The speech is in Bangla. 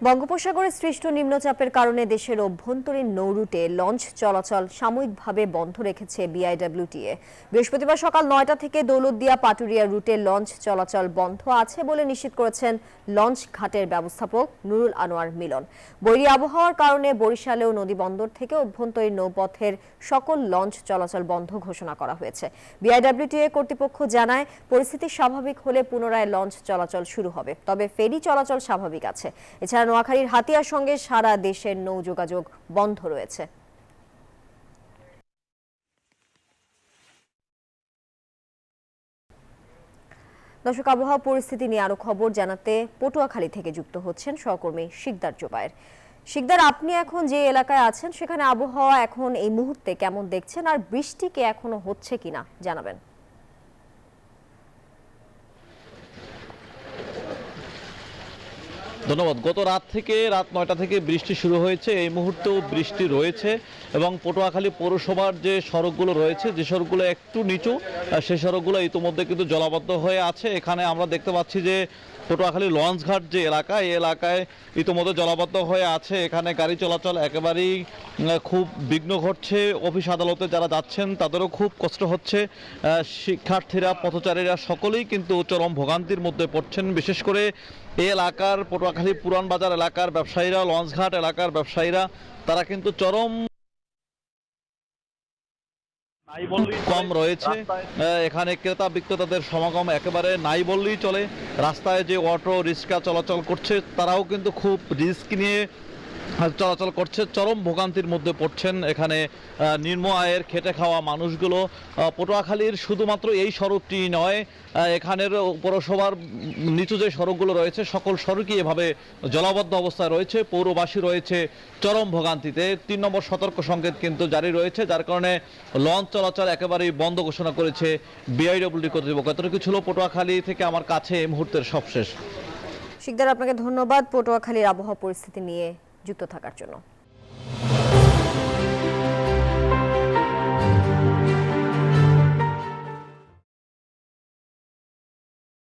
বঙ্গোপসাগরে সৃষ্ট নিম্নচাপের কারণে দেশের অভ্যন্তরীণ নৌরুটে লঞ্চ চলাচল সাময়িকভাবে বন্ধ রেখেছে বিআইডব্লিউটিএ। বৃহস্পতিবার সকাল ৯টা থেকে দৌলতদিয়া পাটুরিয়া রুটে লঞ্চ চলাচল বন্ধ আছে বলে নিশ্চিত করেছেন লঞ্চ ঘাটের ব্যবস্থাপক নুরুল আনোয়ার মিলন। বৈরী আবহাওয়ার কারণে বরিশালেও নদীবন্দর থেকে অভ্যন্তরীণ নৌপথের সকল লঞ্চ চলাচল বন্ধ ঘোষণা করা হয়েছে। বিআইডব্লিউটিএ কর্তৃপক্ষ জানায়, পরিস্থিতি স্বাভাবিক হলে পুনরায় লঞ্চ চলাচল শুরু হবে, তবে ফেরি চলাচল স্বাভাবিক আছে। এছাড়া নোয়াখালীর হাতিয়ার সঙ্গে সারা দেশের নৌ যোগাযোগ বন্ধ রয়েছে। দর্শক, আবহাওয়া পরিস্থিতি নিয়ে আরো খবর জানাতে পটুয়াখালী থেকে যুক্ত হচ্ছেন সহকর্মী শিকদার জোবায়ের। শিকদার, আপনি এখন যে এলাকায় আছেন সেখানে আবহাওয়া এখন এই মুহূর্তে কেমন দেখছেন, আর বৃষ্টি কি এখনো হচ্ছে কিনা জানাবেন। ধন্যবাদ। গত রাত ৯টা থেকে বৃষ্টি শুরু হয়েছে। এই মুহূর্তেও বৃষ্টি রয়েছে এবং পটুয়াখালী পৌরসভার যে সড়কগুলো রয়েছে, যে সড়কগুলো একটু নিচু, সেই সড়কগুলো ইতিমধ্যে কিন্তু জলাবদ্ধ হয়ে আছে। এখানে আমরা দেখতে পাচ্ছি যে পটুয়াখালী লঞ্চঘাট যে এলাকা, এই এলাকায় ইতিমধ্যে জলাবদ্ধ হয়ে আছে। এখানে গাড়ি চলাচল একেবারেই খুব বিঘ্ন ঘটছে। অফিস আদালতে যারা যাচ্ছেন তাদেরও খুব কষ্ট হচ্ছে। শিক্ষার্থীরা, পথচারীরা সকলেই কিন্তু চরম ভোগান্তির মধ্যে পড়ছেন। বিশেষ করে এই এলাকার পটুয়াখালী পুরান বাজার এলাকার ব্যবসায়ীরা, লঞ্চঘাট এলাকার ব্যবসায়ীরা, তারা কিন্তু চরম কম রয়েছে। এখানে ক্রেতা বিক্রেতাদের সমাগম একেবারে নাই বললেই চলে। রাস্তায় যে অটো রিক্সা চলাচল করছে তারাও কিন্তু খুব রিস্ক নিয়ে চলাচল করছে, চরম ভোগান্তির মধ্যে পড়ছেন এখানে নিম্ন আয়ের খেটে খাওয়া মানুষগুলো। পটুয়াখালীর শুধুমাত্র এই সড়কটি নয়, এখানের পৌরসভার নিচু যে সড়কগুলো রয়েছে সকল সড়কই এভাবে জলাবদ্ধ অবস্থায় রয়েছে। পৌরবাসী রয়েছে চরম ভোগান্তিতে। ৩ নম্বর সতর্ক সংকেত কিন্তু জারি রয়েছে, যার কারণে লঞ্চ চলাচল একেবারেই বন্ধ ঘোষণা করেছে বিআইডব্লিউটি কর্তৃপক্ষ। এতটুকু ছিল পটুয়াখালী থেকে আমার কাছে এই মুহূর্তের সবশেষ। শিকদার, আপনাকে ধন্যবাদ পটুয়াখালীর আবহাওয়া পরিস্থিতি নিয়ে যুক্ত থাকার জন্য।